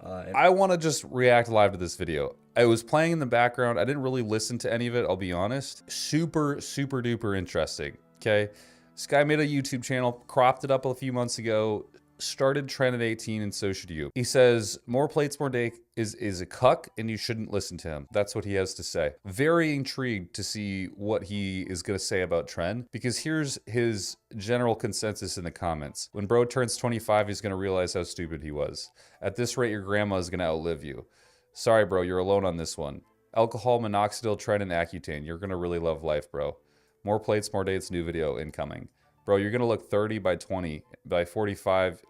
I want to just react live to this video. I was playing in the background. I didn't really listen to any of it, I'll be honest. Super, super duper interesting, okay? This guy made a YouTube channel, cropped it up a few months ago, started Tren at 18, and so should you. He says, more plates, more day is a cuck, and you shouldn't listen to him. That's what he has to say. Very intrigued to see what he is going to say about Tren, because here's his general consensus in the comments. When bro turns 25, he's going to realize how stupid he was. At this rate, your grandma is going to outlive you. Sorry, bro, you're alone on this one. Alcohol, minoxidil, Tren, and Accutane. You're going to really love life, bro. More plates, more dates, new video incoming. Bro, you're going to look 30 by 20, by 45,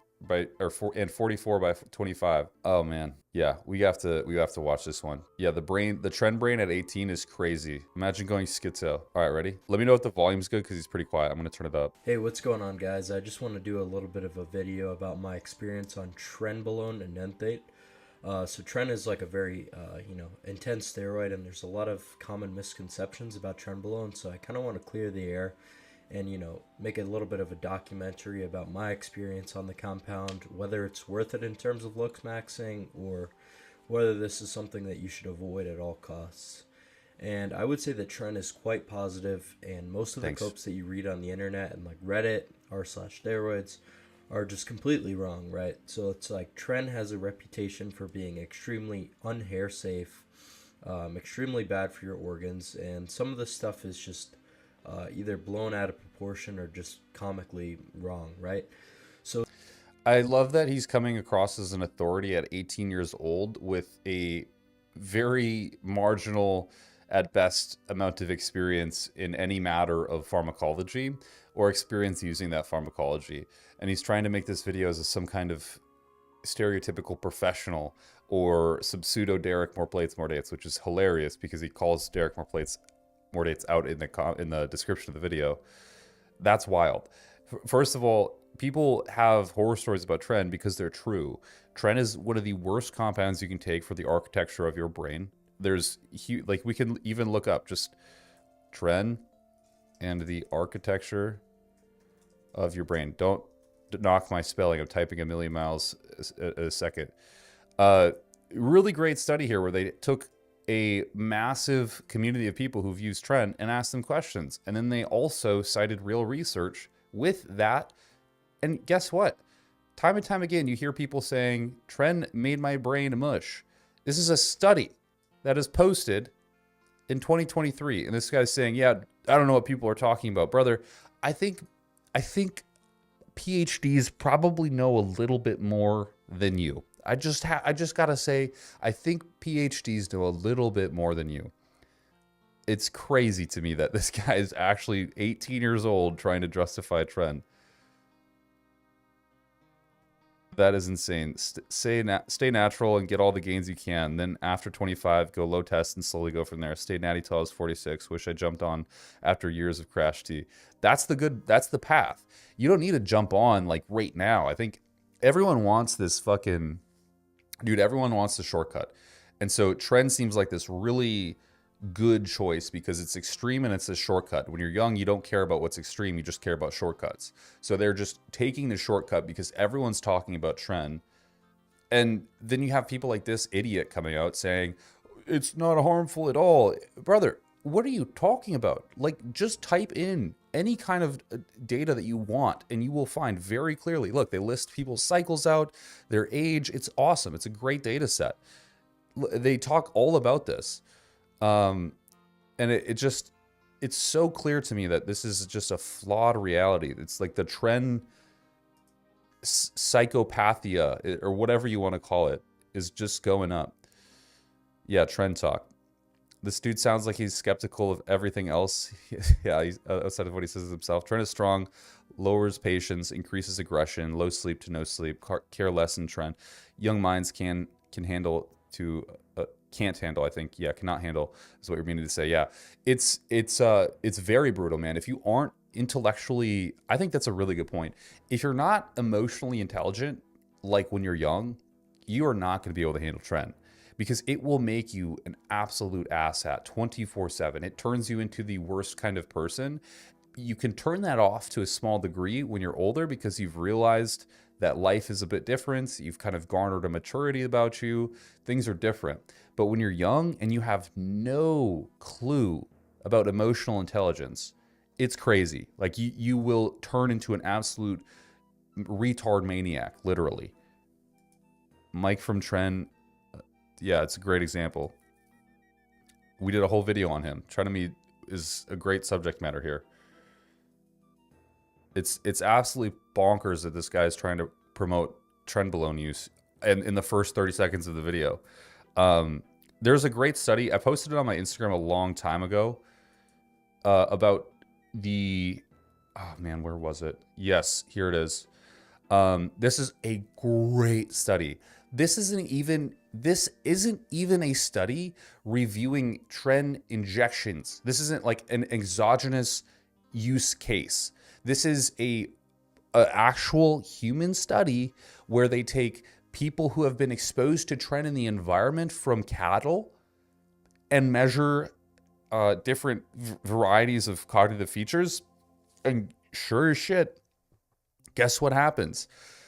and 44 by 25. Oh man. Yeah, we have to watch this one. Yeah, the Tren brain at 18 is crazy. Imagine going schizo. All right, ready? Let me know if the volume's good because he's pretty quiet. I'm going to turn it up. Hey, what's going on, guys? I just want to do a little bit of a video about my experience on Trenbolone and Enthate. So Tren is like a very, intense steroid, and there's a lot of common misconceptions about Trenbolone, so I kind of want to clear the air and, make a little bit of a documentary about my experience on the compound, whether it's worth it in terms of looks maxing, or whether this is something that you should avoid at all costs. And I would say that Tren is quite positive, and most of the quotes that you read on the internet and like Reddit r/steroids are just completely wrong, right? So it's like Tren has a reputation for being extremely unhair safe, extremely bad for your organs, and some of the stuff is just either blown out of proportion or just comically wrong, right? So I love that he's coming across as an authority at 18 years old with a very marginal, at best, amount of experience in any matter of pharmacology or experience using that pharmacology. And he's trying to make this video as some kind of stereotypical professional or some pseudo Derek More Plates, More Dates, which is hilarious because he calls Derek More Plates, More Dates out in the description of the video. That's wild. First of all, people have horror stories about Tren because they're true. Tren is one of the worst compounds you can take for the architecture of your brain. There's like, we can even look up just Tren and the architecture of your brain. Don't knock my spelling. I'm typing a million miles a second. Really great study here where they took a massive community of people who've used Tren and asked them questions. And then they also cited real research with that. And guess what? Time and time again, you hear people saying, Tren made my brain mush. This is a study that is posted in 2023. And this guy's saying, yeah, I don't know what people are talking about. Brother, I think PhDs probably know a little bit more than you. I just gotta say, I think PhDs know a little bit more than you. It's crazy to me that this guy is actually 18 years old trying to justify Tren. That is insane. Stay natural and get all the gains you can. Then after 25, go low test and slowly go from there. Stay natty till I was 46. Wish I jumped on after years of crash tea. That's the path. You don't need to jump on like right now. I think everyone wants this fucking... Dude, everyone wants the shortcut. And so Tren seems like this really good choice because it's extreme and it's a shortcut. When you're young, you don't care about what's extreme. You just care about shortcuts. So they're just taking the shortcut because everyone's talking about Tren. And then you have people like this idiot coming out saying, it's not harmful at all. Brother, what are you talking about? Like, just type in any kind of data that you want and you will find very clearly. Look, they list people's cycles out, their age. It's awesome. It's a great data set. They talk all about this. And it's so clear to me that this is just a flawed reality. It's like the Tren psychopathia, or whatever you want to call it, is just going up. Yeah, Tren talk. This dude sounds like he's skeptical of everything else. Yeah, he's outside of what he says himself. Tren is strong, lowers patience, increases aggression, low sleep to no sleep, care less in Tren. Young minds can handle to can't handle. I think, yeah, cannot handle is what you're meaning to say. Yeah, it's very brutal, man. If you aren't intellectually, I think that's a really good point. If you're not emotionally intelligent, like when you're young, you are not going to be able to handle Tren. Because it will make you an absolute asshat 24/7. It turns you into the worst kind of person. you can turn that off to a small degree when you're older because you've realized that life is a bit different. You've kind of garnered a maturity about you. Things are different. But when you're young and you have no clue about emotional intelligence, it's crazy. Like you will turn into an absolute retard maniac, literally. Mike from Tren, yeah, it's a great example. We did a whole video on him. Tren to me is a great subject matter here. It's absolutely bonkers that this guy is trying to promote Trenbolone use in the first 30 seconds of the video. There's a great study. I posted it on my Instagram a long time ago about the... Oh, man, where was it? Yes, here it is. This is a great study. This isn't even a study reviewing tren injections. This isn't like an exogenous use case. This is a actual human study where they take people who have been exposed to tren in the environment from cattle and measure different varieties of cognitive features. And sure as shit, guess what happens?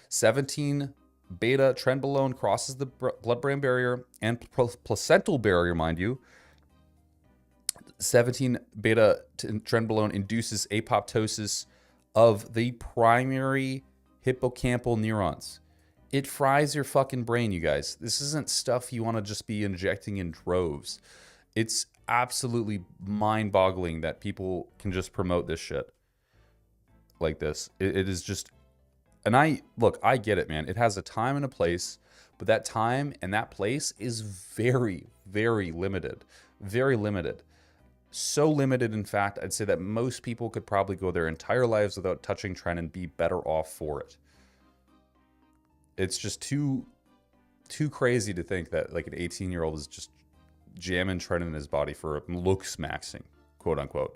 17 beta Trenbolone crosses the blood-brain barrier and placental barrier, mind you. 17 beta Trenbolone induces apoptosis of the primary hippocampal neurons. It fries your fucking brain, you guys. This isn't stuff you want to just be injecting in droves. It's absolutely mind-boggling that people can just promote this shit like this. It is just... And I get it, man. It has a time and a place, but that time and that place is very, very limited. Very limited. So limited, in fact, I'd say that most people could probably go their entire lives without touching tren and be better off for it. It's just too crazy to think that like an 18-year-old is just jamming tren in his body for looks maxing, quote unquote.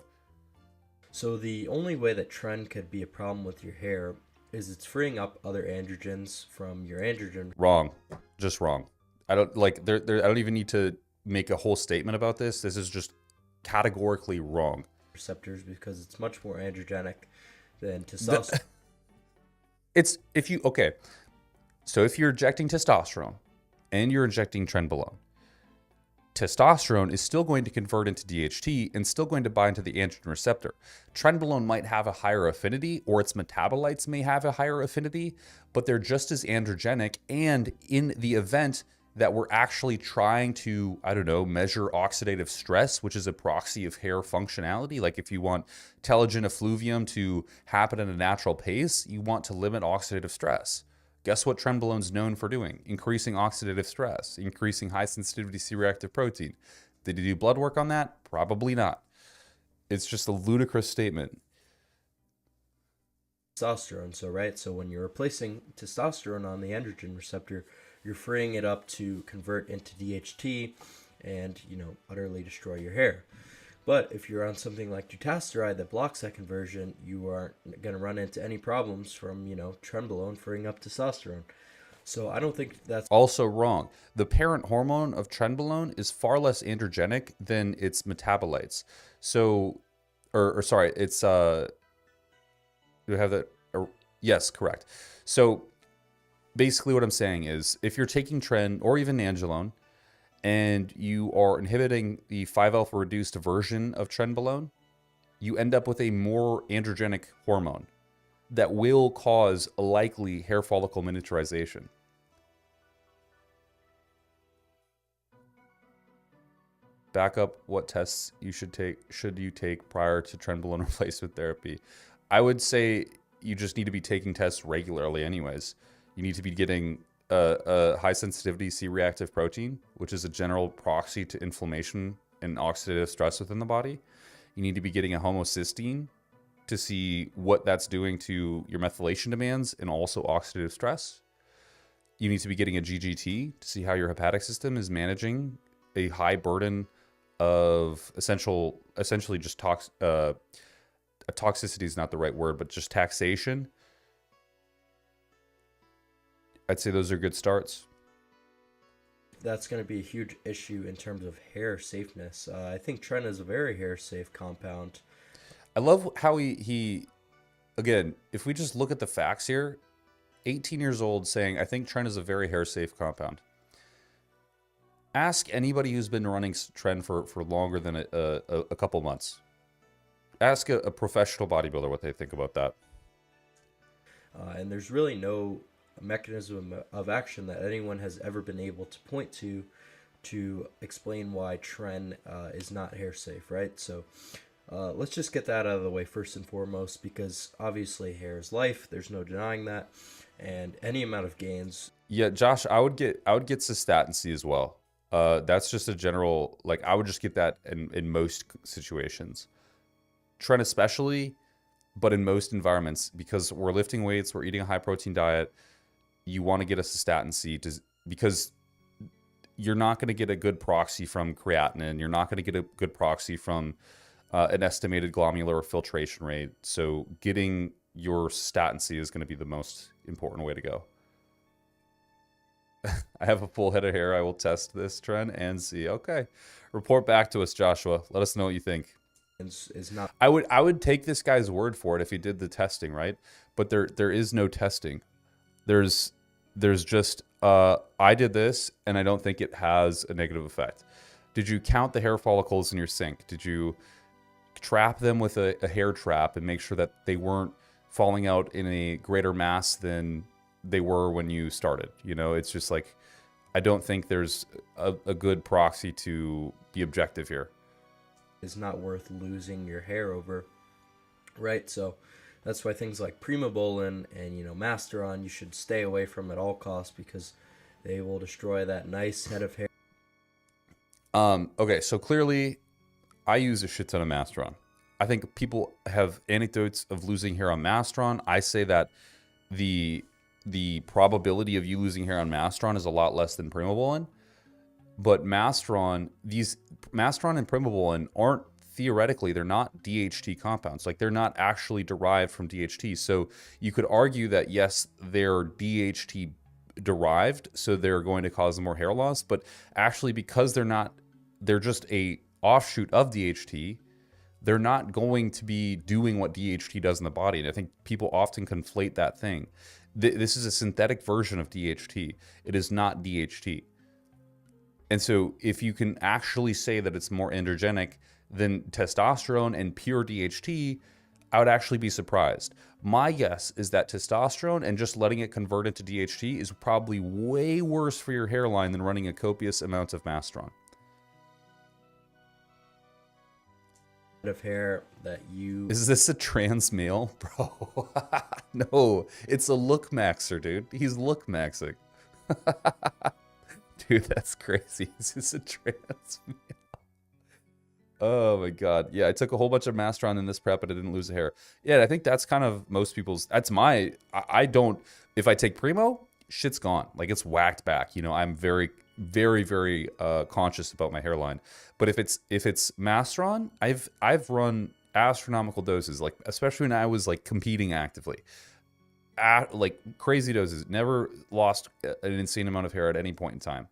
So the only way that tren could be a problem with your hair is it's freeing up other androgens from your androgen. Wrong. Just wrong. I don't like I don't even need to make a whole statement about this. This is just categorically wrong. Receptors, because it's much more androgenic than testosterone. So if you're injecting testosterone and you're injecting Trenbolone, testosterone is still going to convert into DHT and still going to bind to the androgen receptor. Trenbolone might have a higher affinity, or its metabolites may have a higher affinity, but they're just as androgenic. And in the event that we're actually trying to, I don't know, measure oxidative stress, which is a proxy of hair functionality, like if you want telogen effluvium to happen at a natural pace, you want to limit oxidative stress. Guess what Trenbolone's known for doing? Increasing oxidative stress, increasing high sensitivity C-reactive protein. Did he do blood work on that? Probably not. It's just a ludicrous statement. Testosterone, so when you're replacing testosterone on the androgen receptor, you're freeing it up to convert into DHT and, utterly destroy your hair. But if you're on something like dutasteride that blocks that conversion, you aren't going to run into any problems from, Trenbolone freeing up testosterone. So I don't think that's... Also wrong. The parent hormone of Trenbolone is far less androgenic than its metabolites. So, it's... do I have that? Yes, correct. So basically what I'm saying is if you're taking tren or even nandrolone and you are inhibiting the 5-alpha reduced version of Trenbolone, you end up with a more androgenic hormone that will cause a likely hair follicle miniaturization. Back up what tests should you take prior to Trenbolone replacement therapy? I would say you just need to be taking tests regularly anyways. You need to be getting a high sensitivity C-reactive protein, which is a general proxy to inflammation and oxidative stress within the body. You need to be getting a homocysteine to see what that's doing to your methylation demands and also oxidative stress. You need to be getting a GGT to see how your hepatic system is managing a high burden of essentially just toxicity is not the right word, but just taxation. I'd say those are good starts. That's going to be a huge issue in terms of hair safeness. I think tren is a very hair safe compound. I love how he again, if we just look at the facts here, 18 years old saying, I think tren is a very hair safe compound. Ask anybody who's been running tren for longer than a couple months. Ask a professional bodybuilder what they think about that. And there's really no mechanism of action that anyone has ever been able to point to explain why tren is not hair safe, right? So let's just get that out of the way first and foremost, because obviously hair is life. There's no denying that, and any amount of gains. Yeah, Josh, I would get cystatin C as well. That's just a general, like, I would just get that in most situations. Tren especially, but in most environments, because we're lifting weights, we're eating a high protein diet, you want to get a cystatin C because you're not going to get a good proxy from creatinine. You're not going to get a good proxy from an estimated glomerular filtration rate. So getting your cystatin C is going to be the most important way to go. I have a full head of hair. I will test this tren and see. Okay. Report back to us, Joshua. Let us know what you think. Is not. I would take this guy's word for it if he did the testing, right? But there is no testing. There's just I did this and I don't think it has a negative effect. Did you count the hair follicles in your sink? Did you trap them with a hair trap and make sure that they weren't falling out in a greater mass than they were when you started? You know, it's just like, I don't think there's a good proxy to be objective here. Is not worth losing your hair over, right? So that's why things like Primobolan and Masteron, you should stay away from at all costs, because they will destroy that nice head of hair. Okay, so clearly I use a shit ton of Masteron. I think people have anecdotes of losing hair on Masteron. I say that the probability of you losing hair on Masteron is a lot less than Primobolan. But Masteron and Primobolan aren't, theoretically, they're not DHT compounds. Like, they're not actually derived from DHT. So you could argue that, yes, they're DHT derived, so they're going to cause more hair loss. But actually, because they're just a offshoot of DHT, they're not going to be doing what DHT does in the body. And I think people often conflate that thing. This is a synthetic version of DHT. It is not DHT. And so if you can actually say that it's more androgenic than testosterone and pure DHT, I would actually be surprised. My guess is that testosterone and just letting it convert into DHT is probably way worse for your hairline than running a copious amount of Masteron. Of hair that you... Is this a trans male? Bro, no, it's a look maxer, dude. He's look maxing. Dude, that's crazy. Is this a trans male? Oh my god. Yeah, I took a whole bunch of Masteron in this prep, but I didn't lose a hair. Yeah, I think that's kind of most people's... That's my... I don't... If I take Primo, shit's gone. Like, it's whacked back. You know, I'm very, very, very conscious about my hairline. But if it's Masteron, I've run astronomical doses, like, especially when I was, like, competing actively. Like, crazy doses. Never lost an insane amount of hair at any point in time.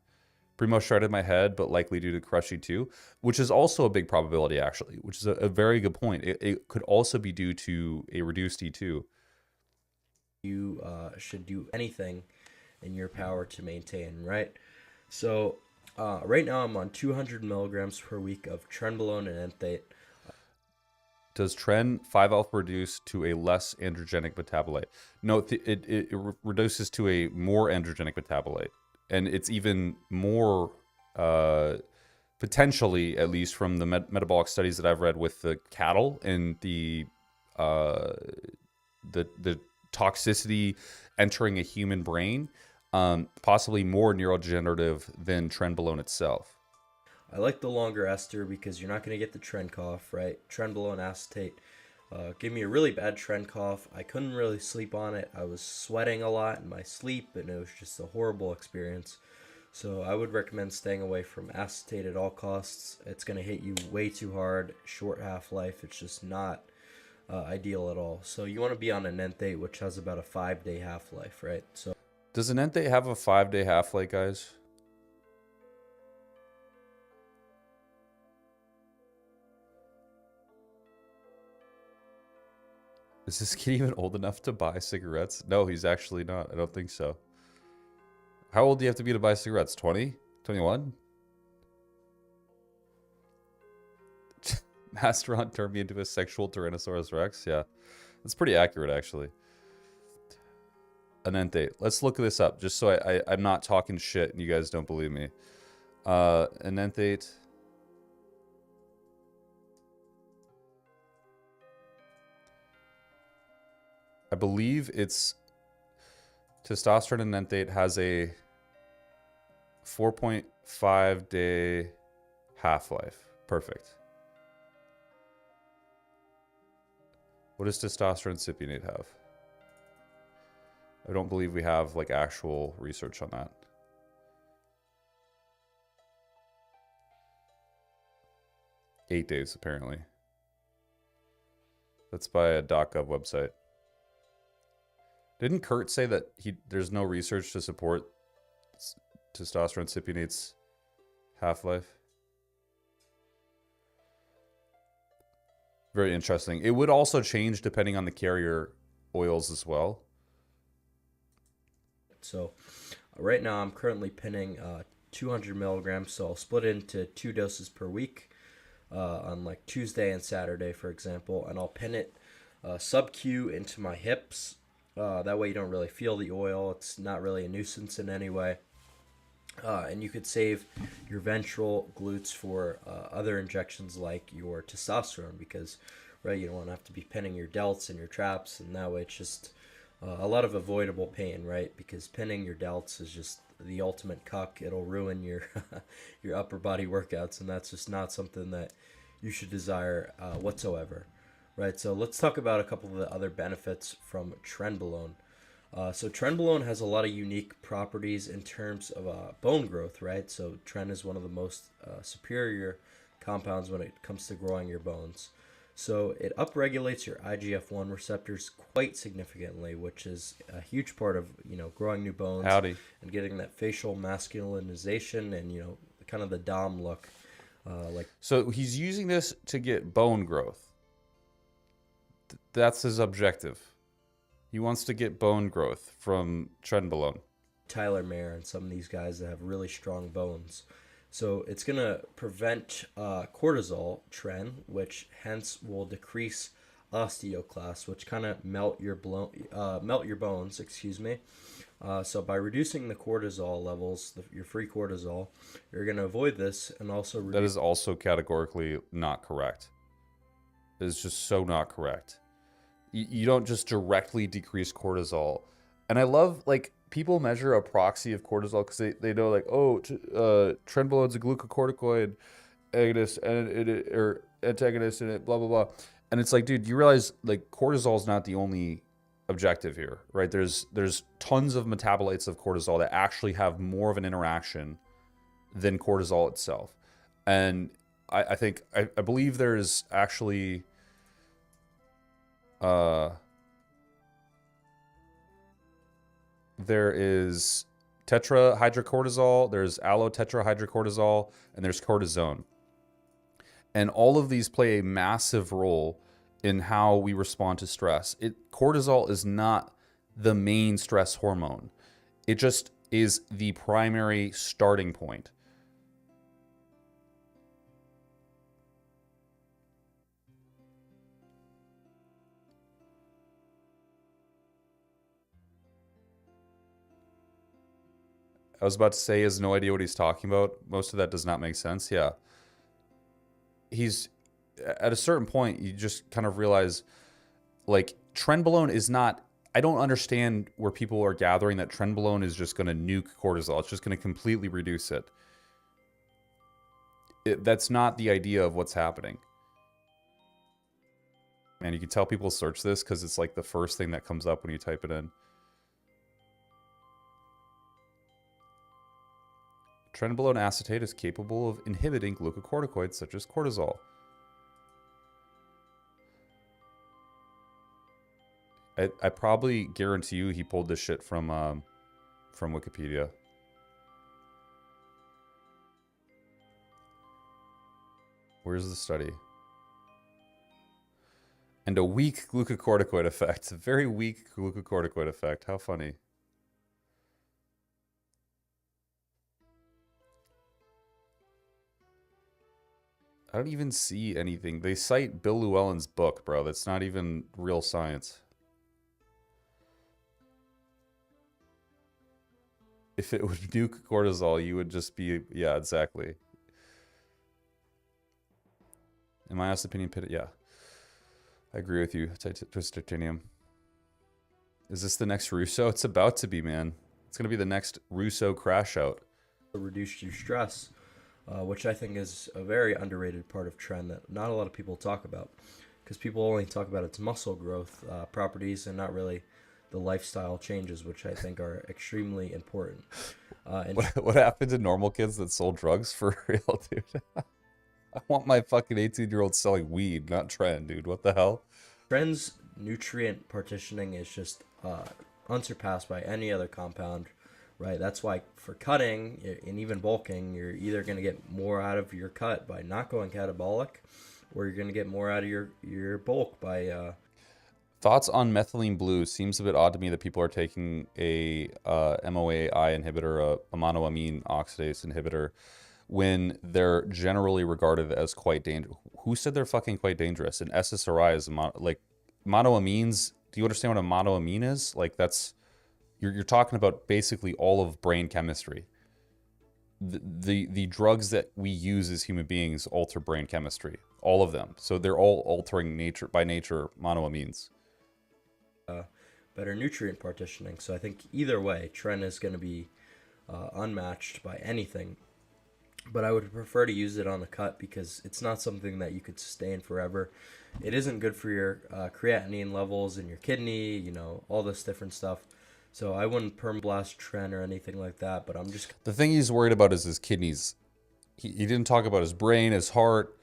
Primo shredded my head, but likely due to crush E2, which is also a big probability, actually, which is a very good point. It could also be due to a reduced E2. You should do anything in your power to maintain, right? So right now I'm on 200 milligrams per week of Trenbolone and Enthate. Does tren 5-alpha reduce to a less androgenic metabolite? No, it reduces to a more androgenic metabolite. And it's even more, potentially, at least from the metabolic studies that I've read with the cattle and the toxicity entering a human brain, possibly more neurodegenerative than Trenbolone itself. I like the longer ester because you're not going to get the tren cough, right? Trenbolone acetate gave me a really bad tren cough. I couldn't really sleep on it. I was sweating a lot in my sleep, and it was just a horrible experience. So I would recommend staying away from acetate at all costs. It's going to hit you way too hard, short half-life. It's just not ideal at all. So you want to be on an Enthate, which has about a 5-day half-life, right? So does an Enthate have a 5-day half-life, guys? Is this kid even old enough to buy cigarettes? No, he's actually not. I don't think so. How old do you have to be to buy cigarettes? 20? 21? Mastodon turned me into a sexual Tyrannosaurus Rex? Yeah. That's pretty accurate, actually. Enentate. Let's look this up, just so I'm not talking shit and you guys don't believe me. Enentate. I believe it's... Testosterone enentate has a 4.5 day half-life. Perfect. What does testosterone cypionate have? I don't believe we have like actual research on that. Eight days, apparently. That's by a .gov website. Didn't Kurt say that there's no research to support testosterone cypionate's half-life? Very interesting. It would also change depending on the carrier oils as well. So right now I'm currently pinning 200 milligrams, so I'll split it into 2 doses per week on like Tuesday and Saturday, for example, and I'll pin it sub-Q into my hips. That way you don't really feel the oil. It's not really a nuisance in any way. And you could save your ventral glutes for other injections like your testosterone, because, right, you don't want to have to be pinning your delts and your traps, and that way it's just a lot of avoidable pain, right? Because pinning your delts is just the ultimate cuck. It'll ruin your your upper body workouts, and that's just not something that you should desire whatsoever. Right, so let's talk about a couple of the other benefits from Trenbolone. So Trenbolone has a lot of unique properties in terms of bone growth, right? So Tren is one of the most superior compounds when it comes to growing your bones. So it upregulates your IGF-1 receptors quite significantly, which is a huge part of, growing new bones. Howdy. And getting that facial masculinization and, kind of the Dom look. So he's using this to get bone growth. That's his objective. He wants to get bone growth from Trenbolone. Tyler Mayer and some of these guys that have really strong bones. So it's going to prevent cortisol, Tren, which hence will decrease osteoclast, which kind of melt your bones, So by reducing the cortisol levels, your free cortisol, you're going to avoid this and also... That is also categorically not correct. Is just so not correct. You don't just directly decrease cortisol. And I love, like, people measure a proxy of cortisol because they know, like, Trenbolone's a glucocorticoid agonist or antagonist and it blah blah blah. And it's like, dude, you realize like cortisol is not the only objective here, right? There's tons of metabolites of cortisol that actually have more of an interaction than cortisol itself. And I believe there's actually there is tetrahydrocortisol, there's allotetrahydrocortisol, and there's cortisone. And all of these play a massive role in how we respond to stress. Cortisol is not the main stress hormone. It just is the primary starting point. I was about to say he has no idea what he's talking about. Most of that does not make sense. Yeah. He's at a certain point, you just kind of realize, like, Trenbolone is not... I don't understand where people are gathering that Trenbolone is just going to nuke cortisol. It's just going to completely reduce it. That's not the idea of what's happening. Man, you can tell people search this because it's like the first thing that comes up when you type it in. Trenbolone acetate is capable of inhibiting glucocorticoids such as cortisol. I probably guarantee you he pulled this shit from Wikipedia. Where's the study? And a weak glucocorticoid effect. A very weak glucocorticoid effect. How funny. I don't even see anything. They cite Bill Llewellyn's book, bro. That's not even real science. If it would nuke cortisol, you would just be... Yeah, exactly. In my honest opinion, yeah. I agree with you, Titanium. Is this the next Russo? It's about to be, man. It's going to be the next Russo crash out. Reduce your stress, which I think is a very underrated part of tren that not a lot of people talk about, because people only talk about its muscle growth properties and not really the lifestyle changes, which I think are extremely important. And what happened to normal kids that sold drugs for real, dude? I want my fucking 18-year-old selling weed, not tren, dude. What the hell? Tren's nutrient partitioning is just unsurpassed by any other compound, right? That's why for cutting and even bulking, you're either going to get more out of your cut by not going catabolic, or you're going to get more out of your bulk by... Thoughts on methylene blue? Seems a bit odd to me that people are taking a MOAI inhibitor, a monoamine oxidase inhibitor, when they're generally regarded as quite dangerous. Who said they're fucking quite dangerous? And SSRI is like monoamines. Do you understand what a monoamine is? Like that's you're talking about basically all of brain chemistry. The drugs that we use as human beings alter brain chemistry, all of them. So they're all altering nature by nature monoamines. Better nutrient partitioning. So I think either way, tren is going to be unmatched by anything. But I would prefer to use it on a cut because it's not something that you could sustain forever. It isn't good for your creatinine levels in your kidney, you know, all this different stuff. So I wouldn't permablast tren or anything like that, but I'm just... The thing he's worried about is his kidneys. He didn't talk about his brain, his heart,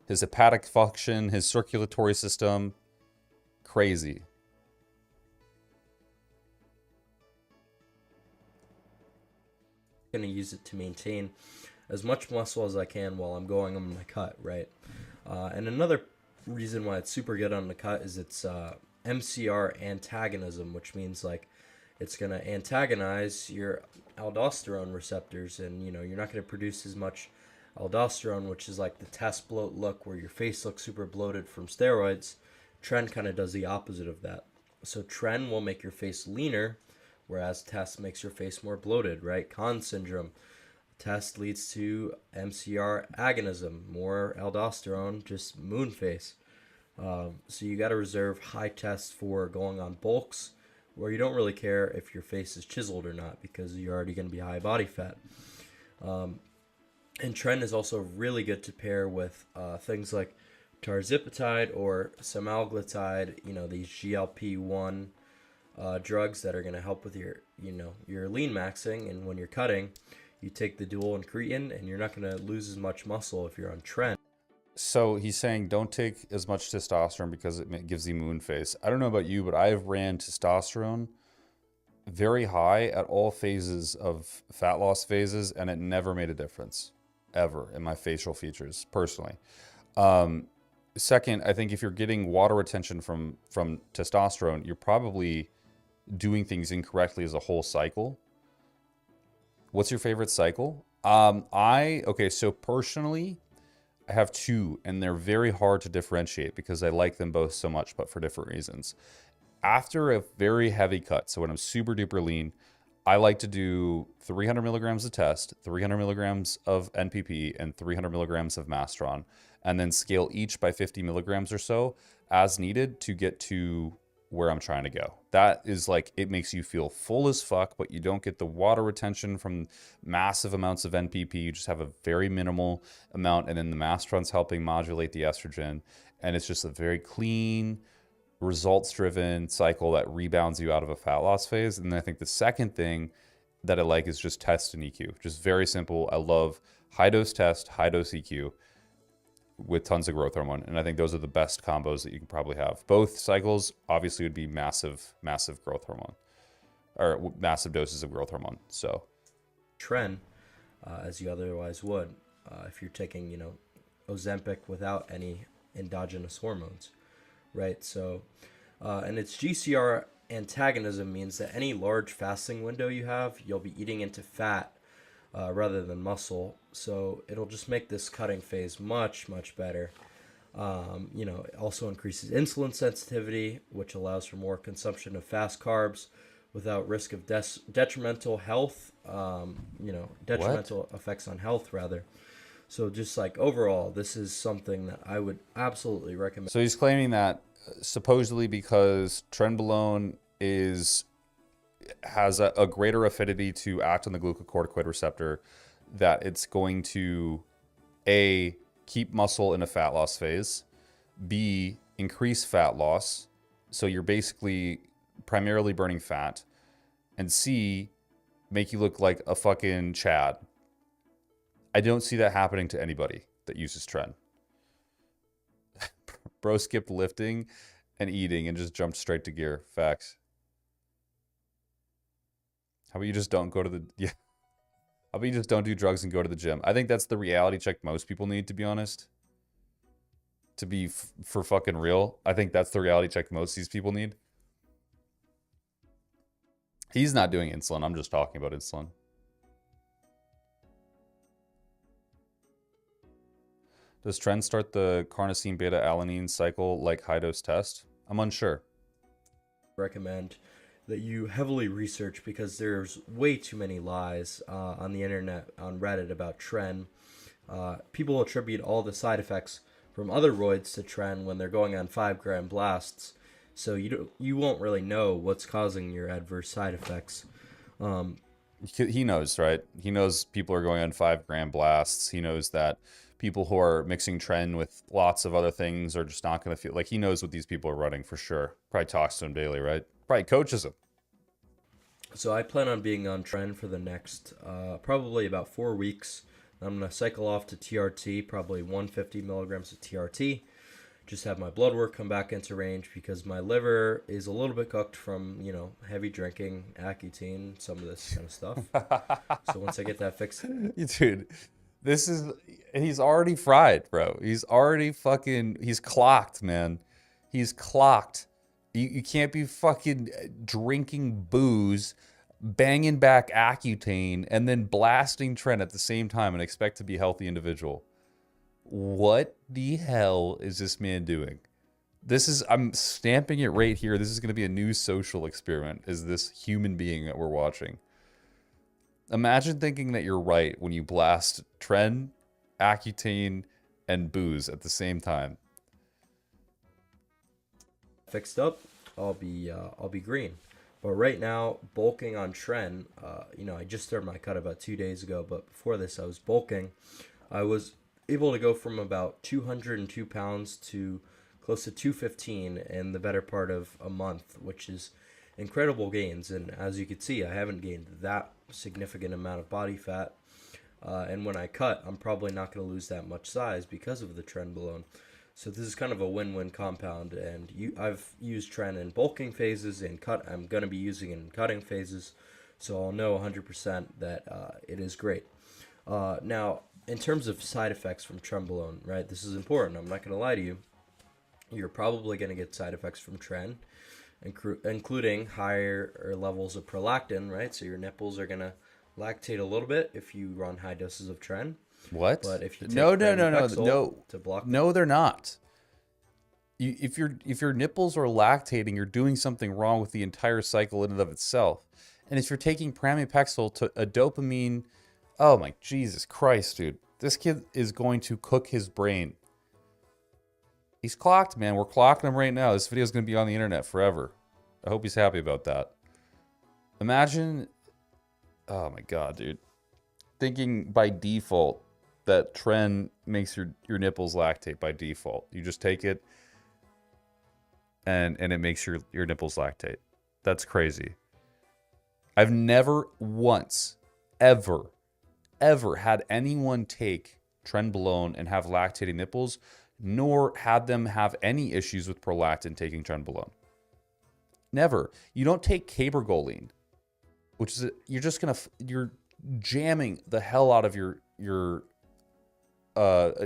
his hepatic function, his circulatory system. Crazy. Going to use it to maintain as much muscle as I can while I'm going on my cut, right? And another reason why it's super good on the cut is its MCR antagonism, which means like it's going to antagonize your aldosterone receptors, and you know you're not going to produce as much aldosterone, which is like the test bloat look where your face looks super bloated from steroids. Tren kind of does the opposite of that. So tren will make your face leaner, whereas test makes your face more bloated, right? Kahn syndrome. Test leads to MCR agonism, more aldosterone, just moon face. So you got to reserve high tests for going on bulks, where you don't really care if your face is chiseled or not because you're already going to be high body fat. And tren is also really good to pair with things like tirzepatide or semaglutide, you know, these GLP-1 drugs that are going to help with your lean maxing. And when you're cutting, you take the dual incretin and you're not going to lose as much muscle if you're on tren. So he's saying don't take as much testosterone because it gives you moon face. I don't know about you, but I've ran testosterone very high at all phases of fat loss phases, and it never made a difference, ever, in my facial features, personally. Second, I think if you're getting water retention from testosterone, you're probably doing things incorrectly as a whole cycle. What's your favorite cycle? Okay, so personally, I have two, and they're very hard to differentiate because I like them both so much, but for different reasons. After a very heavy cut, so when I'm super duper lean, I like to do 300 milligrams of test, 300 milligrams of NPP, and 300 milligrams of Mastron, and then scale each by 50 milligrams or so as needed to get to where I'm trying to go. That is like, it makes you feel full as fuck, but you don't get the water retention from massive amounts of NPP. You just have a very minimal amount, and then the Mastron's helping modulate the estrogen, and it's just a very clean, results-driven cycle that rebounds you out of a fat loss phase. And then I think the second thing that I like is just test and EQ. Just very simple. I love high-dose test, high-dose EQ with tons of growth hormone. And I think those are the best combos that you can probably have. Both cycles obviously would be massive, massive growth hormone, or massive doses of growth hormone. So Tren, as you otherwise would, if you're taking, Ozempic without any endogenous hormones, right? So, and its GCR antagonism means that any large fasting window you have, you'll be eating into fat rather than muscle. So it'll just make this cutting phase much, much better. It also increases insulin sensitivity, which allows for more consumption of fast carbs without risk of detrimental health, What? detrimental effects on health, rather. So, just like overall, this is something that I would absolutely recommend. So he's claiming that supposedly because trenbolone has a greater affinity to act on the glucocorticoid receptor, that it's going to A, keep muscle in a fat loss phase, B, increase fat loss, so you're basically primarily burning fat, and C, make you look like a fucking Chad. I don't see that happening to anybody that uses Tren. Bro skipped lifting and eating and just jumped straight to gear. Facts. How about you just don't go to the yeah? How about you just don't do drugs and go to the gym? I think that's the reality check most people need, to be honest. To be for fucking real, I think that's the reality check most of these people need. He's not doing insulin. I'm just talking about insulin. Does Tren start the carnosine beta alanine cycle like high dose test? I'm unsure. Recommend that you heavily research because there's way too many lies on the internet, on Reddit about Tren. People attribute all the side effects from other roids to Tren when they're going on 5-gram blasts. So you won't really know what's causing your adverse side effects. He knows, right? He knows people are going on 5-gram blasts. He knows that people who are mixing Tren with lots of other things are just not going to feel like he knows what these people are running for sure. Probably talks to him daily, right? Probably coaches him. So I plan on being on Tren for the next probably about 4 weeks. I'm going to cycle off to TRT, probably 150 milligrams of TRT. Just have my blood work come back into range because my liver is a little bit cooked from, heavy drinking, Accutane, some of this kind of stuff. So once I get that fixed. Dude, he's already fried, bro. He's clocked, man. He's clocked. You can't be fucking drinking booze, banging back Accutane, and then blasting Tren at the same time and expect to be a healthy individual. What the hell is this man doing? I'm stamping it right here. This is going to be a new social experiment, is this human being that we're watching. Imagine thinking that you're right when you blast Tren, Accutane, and booze at the same time. Fixed up, I'll be green. But right now, bulking on Tren, I just started my cut about 2 days ago, but before this, I was bulking. I was able to go from about 202 pounds to close to 215 in the better part of a month, which is incredible gains. And as you can see, I haven't gained that significant amount of body fat. And when I cut, I'm probably not going to lose that much size because of the Trenbolone. So this is kind of a win-win compound. And I've used Tren in bulking phases, and I'm going to be using it in cutting phases. So I'll know 100% that it is great. Now, in terms of side effects from Trenbolone, right, this is important. I'm not going to lie to you. You're probably going to get side effects from Tren, including higher levels of prolactin, right? So your nipples are going to lactate a little bit if you run high doses of Tren. What? But if you take No, to block no, they're not. If your nipples are lactating, you're doing something wrong with the entire cycle in and of itself. And if you're taking pramipexole to a dopamine, oh my Jesus Christ, dude, this kid is going to cook his brain. He's clocked, man. We're clocking him right now. This video is going to be on the internet forever. I hope he's happy about that. Imagine, oh my God, dude, thinking by default that Tren makes your nipples lactate by default. You just take it and it makes your nipples lactate. That's crazy. I've never once, ever had anyone take Trenbolone and have lactating nipples, nor had them have any issues with prolactin taking Trenbolone. Never. You don't take cabergoline, which is you're jamming the hell out of your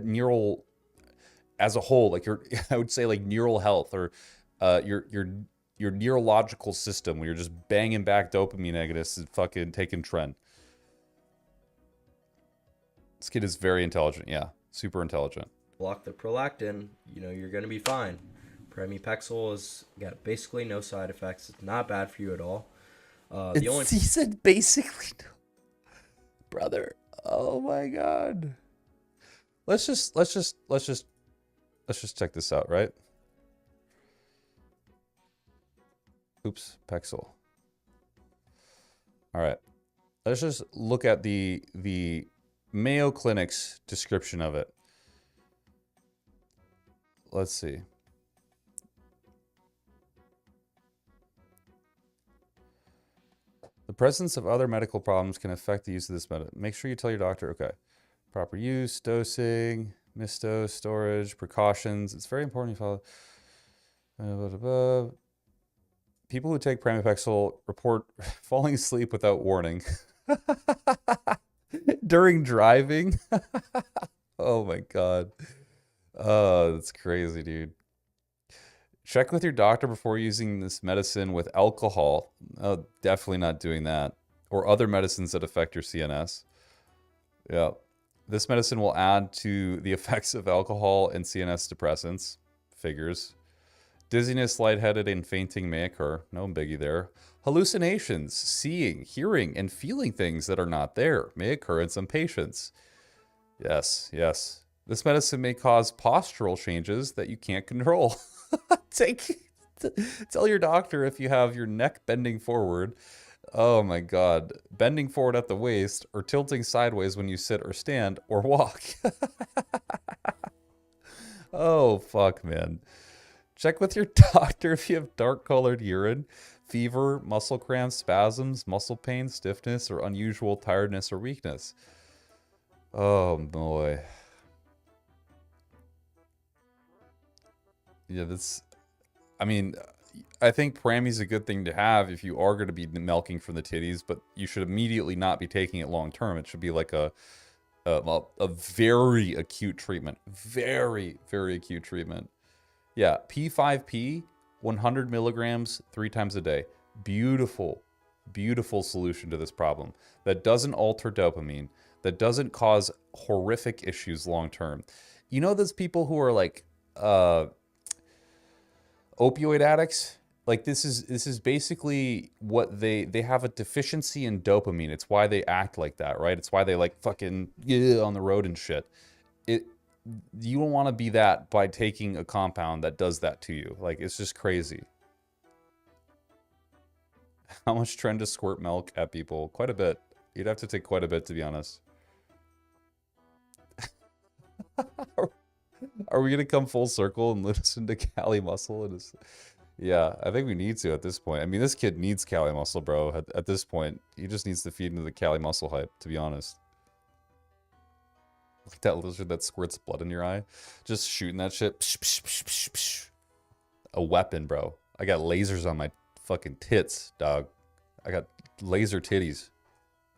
neural as a whole, like your I would say like neural health or your neurological system when you're just banging back dopamine agonists and fucking taking tren. This kid is very intelligent. Yeah, super intelligent. block the prolactin, you're going to be fine. Pramipexole has got basically no side effects. It's not bad for you at all. The only He said basically, no. Brother. Oh my god. Let's just check this out, right? Oops, Pexel. All right. Let's just look at the Mayo Clinic's description of it. Let's see. The presence of other medical problems can affect the use of this medicine. Make sure you tell your doctor. Okay. Proper use, dosing, misdose, storage, precautions. It's very important you follow. People who take pramipexole report falling asleep without warning during driving. Oh my god. Oh, that's crazy, dude. Check with your doctor before using this medicine with alcohol. Oh, definitely not doing that. Or other medicines that affect your CNS. Yeah. This medicine will add to the effects of alcohol and CNS depressants. Figures. Dizziness, lightheaded, and fainting may occur. No biggie there. Hallucinations, seeing, hearing, and feeling things that are not there may occur in some patients. Yes, yes. This medicine may cause postural changes that you can't control. Tell your doctor if you have your neck bending forward. Oh my god. Bending forward at the waist or tilting sideways when you sit or stand or walk. Oh, fuck, man. Check with your doctor if you have dark-colored urine, fever, muscle cramps, spasms, muscle pain, stiffness, or unusual tiredness or weakness. Oh, boy. Yeah, I mean, I think Prammy's a good thing to have if you are going to be milking from the titties, but you should immediately not be taking it long term. It should be like a very acute treatment. Very, very acute treatment. Yeah, P5P, 100 milligrams 3 times a day. Beautiful, beautiful solution to this problem that doesn't alter dopamine, that doesn't cause horrific issues long term. You know those people who are like opioid addicts? Like this is basically what they have a deficiency in dopamine. It's why they act like that, right? It's why they like fucking on the road and shit. You don't want to be that by taking a compound that does that to you. Like, it's just crazy. How much tren to squirt milk at people? Quite a bit. You'd have to take quite a bit, to be honest. Are we going to come full circle and listen to Cali Muscle? Yeah, I think we need to at this point. I mean, this kid needs Cali Muscle, bro. At this point, he just needs to feed into the Cali Muscle hype, to be honest. Like that lizard that squirts blood in your eye. Just shooting that shit. Psh, psh, psh, psh, psh. A weapon, bro. I got lasers on my fucking tits, dog. I got laser titties.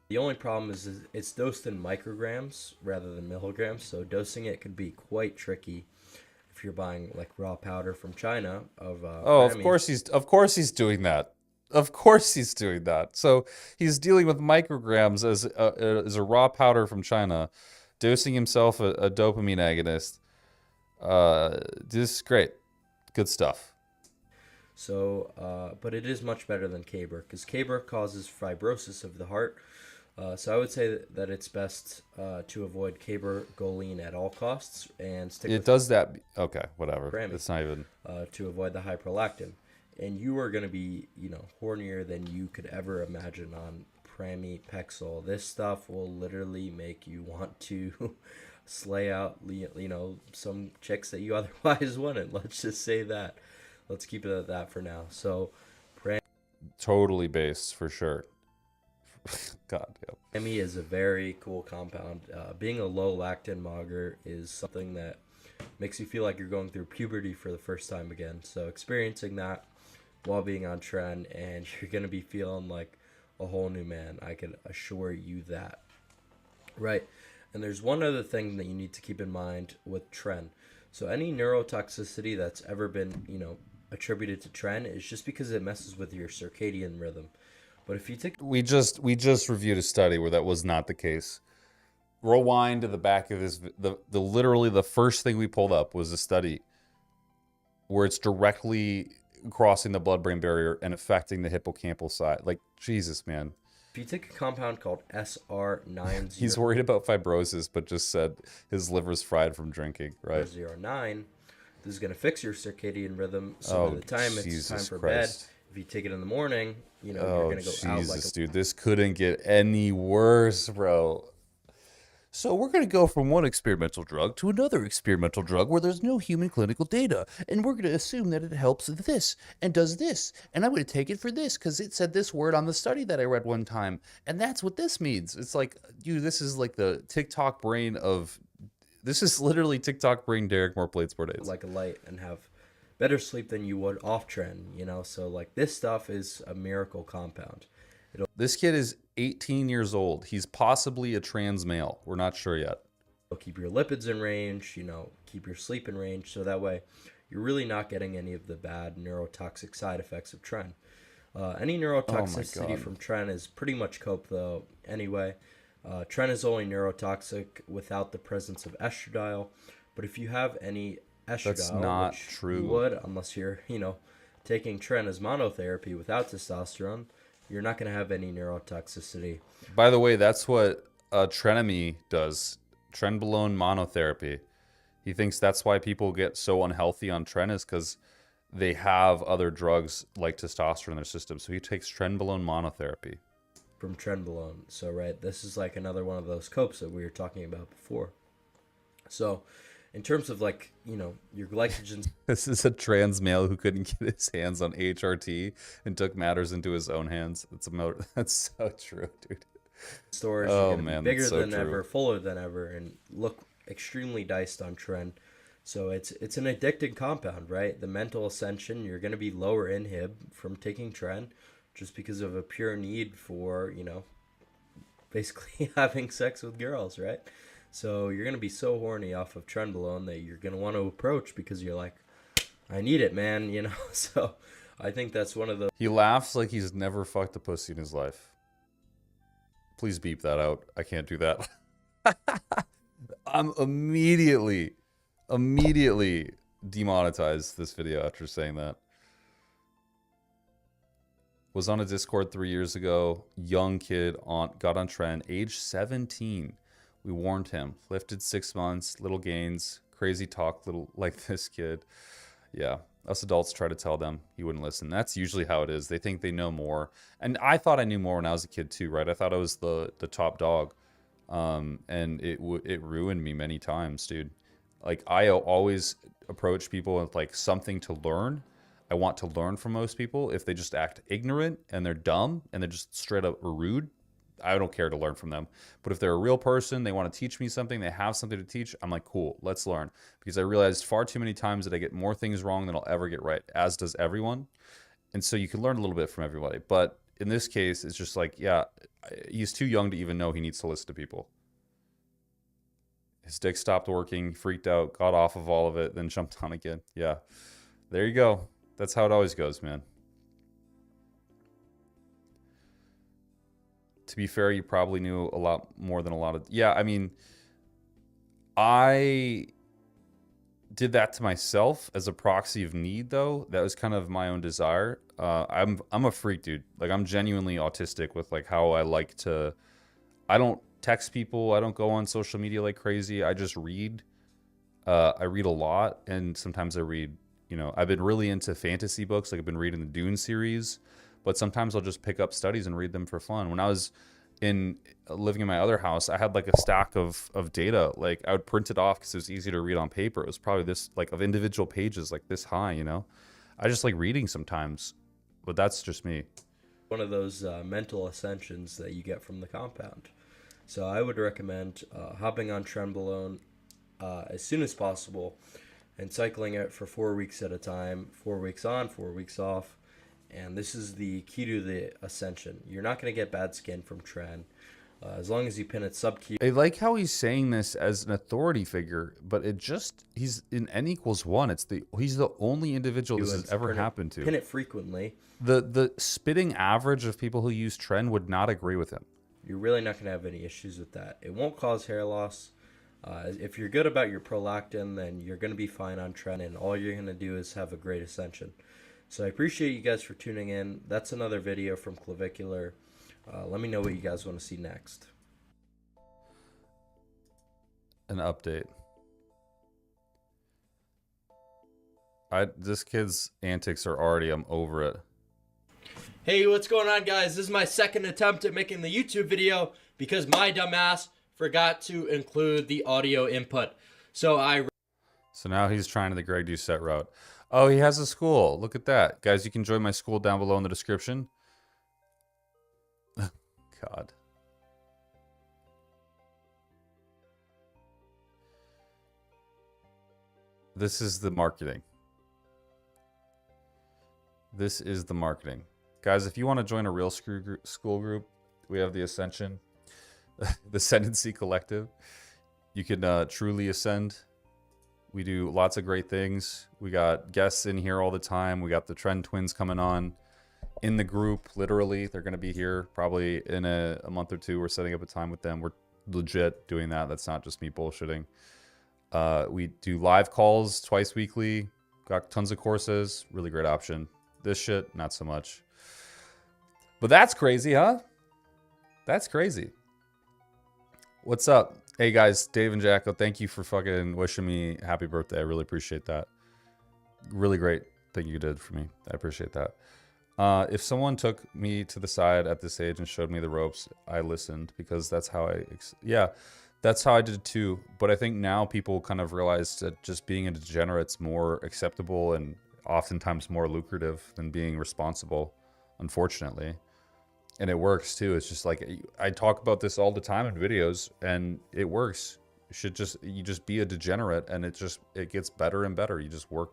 The only problem is it's dosed in micrograms rather than milligrams, so dosing it could be quite tricky if you're buying like raw powder from China of oh, of course he's doing that. Of course he's doing that. So he's dealing with micrograms as a raw powder from China, dosing himself a dopamine agonist. This is great. Good stuff. So, but it is much better than Caber, because Caber causes fibrosis of the heart. So I would say that it's best to avoid cabergoline at all costs and stick with does that. Okay, whatever. Grammy, it's not even to avoid the high prolactin. And you are going to be, hornier than you could ever imagine on pramipexole. This stuff will literally make you want to slay out, some chicks that you otherwise wouldn't. Let's just say that. Let's keep it at that for now. So, totally based for sure. God, yeah. Prammy is a very cool compound. Being a low lactin mogger is something that makes you feel like you're going through puberty for the first time again. So experiencing that while being on tren, and you're going to be feeling like a whole new man. I can assure you that. Right. And there's one other thing that you need to keep in mind with tren. So any neurotoxicity that's ever been, attributed to tren is just because it messes with your circadian rhythm. But if you take We just reviewed a study where that was not the case. Rewind to the back of this. The literally the first thing we pulled up was a study where it's directly crossing the blood-brain barrier and affecting the hippocampal side. Like, Jesus, man. if you take a compound called He's SR9009, worried about fibrosis, but just said his liver's fried from drinking, right? this is going to fix your circadian rhythm. So by Oh, the time it's time Jesus for bed, Christ. if you take it in the morning, you're Oh, going to go out like Jesus, a dude. This couldn't get any worse, bro. So we're going to go from one experimental drug to another experimental drug where there's no human clinical data. And we're going to assume that it helps this and does this. And I'm going to take it for this because it said this word on the study that I read one time. And that's what this means. It's like, dude, this is like the TikTok brain of... This is literally TikTok brain Derek More Plates More Days. like a light and have better sleep than you would off trend, So like this stuff is a miracle compound. This kid is 18 years old. He's possibly a trans male. We're not sure yet. It'll keep your lipids in range, keep your sleep in range, so that way you're really not getting any of the bad neurotoxic side effects of tren. Any neurotoxicity God. from tren is pretty much cope though anyway. Tren is only neurotoxic without the presence of estradiol, but if you have any estradiol, That's not which true. you would unless you're, taking tren as monotherapy without testosterone, you're not going to have any neurotoxicity. By the way, that's what Trenemy does. Trenbolone monotherapy. He thinks that's why people get so unhealthy on tren is because they have other drugs like testosterone in their system. So he takes Trenbolone monotherapy. From Trenbolone. So, right, this is like another one of those copes that we were talking about before. So, in terms of like, your glycogen. This is a trans male who couldn't get his hands on HRT and took matters into his own hands. That's so true, dude. Storage Oh, is going to man, be bigger that's so than true. ever, fuller than ever, and look extremely diced on tren. So it's an addicting compound, right? The mental ascension, you're going to be lower inhib from taking tren just because of a pure need for, basically having sex with girls, right? So you're going to be so horny off of Trenbolone that you're going to want to approach because you're like, I need it, man, So I think that's one of the... He laughs like he's never fucked a pussy in his life. Please beep that out. I can't do that. I'm immediately demonetized this video after saying that. Was on a Discord 3 years ago. Young kid got on tren, age 17. We warned him. Lifted 6 months, little gains, crazy talk, little like this kid. Yeah, us adults try to tell them. He wouldn't listen. That's usually how it is. They think they know more. And I thought I knew more when I was a kid too, right? I thought I was the top dog. And it ruined me many times, dude. Like, I always approach people with like something to learn. I want to learn from most people. If they just act ignorant and they're dumb and they're just straight up rude, I don't care to learn from them. But if they're a real person, they want to teach me something, they have something to teach, I'm like, cool, let's learn. Because I realized far too many times that I get more things wrong than I'll ever get right, as does everyone. And so you can learn a little bit from everybody. But in this case, it's just like, yeah, he's too young to even know he needs to listen to people. His dick stopped working, freaked out, got off of all of it, then jumped on again. Yeah, there you go. That's how it always goes, man. To be fair, you probably knew a lot more than a lot of... Yeah, I mean, I did that to myself as a proxy of need, though. That was kind of my own desire. I'm a freak, dude. Like, I'm genuinely autistic with like how I like to... I don't text people. I don't go on social media like crazy. I just read. I read a lot, and sometimes I read... I've been really into fantasy books. Like, I've been reading the Dune series. But sometimes I'll just pick up studies and read them for fun. When I was living in my other house, I had like a stack of data. Like, I would print it off because it was easy to read on paper. It was probably this like of individual pages like this high, I just like reading sometimes, but that's just me. One of those mental ascensions that you get from the compound. So I would recommend hopping on Trenbolone as soon as possible and cycling it for 4 weeks at a time, 4 weeks on, 4 weeks off. And this is the key to the ascension. You're not going to get bad skin from tren. As long as you pin it sub Q. I like how he's saying this as an authority figure, but he's in n=1. He's the only individual this has ever happened to. Pin it frequently. The spitting average of people who use tren would not agree with him. You're really not going to have any issues with that. It won't cause hair loss. If you're good about your prolactin, then you're going to be fine on tren, and all you're going to do is have a great ascension. So I appreciate you guys for tuning in. That's another video from Clavicular. Let me know what you guys want to see next. An update. This kid's antics are already, I'm over it. Hey, what's going on, guys? This is my second attempt at making the YouTube video because my dumbass forgot to include the audio input. So now he's trying the Greg Doucette route. Oh, he has a school. Look at that. Guys, you can join my school down below in the description. God. This is the marketing. This is the marketing. Guys, if you want to join a real school group, we have the Ascension, the Ascendancy Collective. You can truly ascend. We do lots of great things. We got guests in here all the time. We got the Tren twins coming on in the group, literally. They're going to be here probably in a month or two. We're setting up a time with them. We're legit doing that. That's not just me bullshitting. We do live calls twice weekly. Got tons of courses. Really great option. This shit, not so much. But that's crazy, huh? That's crazy. What's up? Hey guys, Dave and Jacko, thank you for fucking wishing me happy birthday. I really appreciate that. Really great thing you did for me. I appreciate that. If someone took me to the side at this age and showed me the ropes, I listened because that's how that's how I did too. But I think now people kind of realize that just being a degenerate's more acceptable and oftentimes more lucrative than being responsible, unfortunately. And it works too. It's just like, I talk about this all the time in videos and it works. You just be a degenerate and it gets better and better. You just work.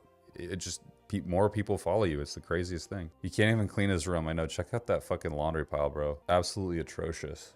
More people follow you. It's the craziest thing. You can't even clean his room. I know. Check out that fucking laundry pile, bro. Absolutely atrocious.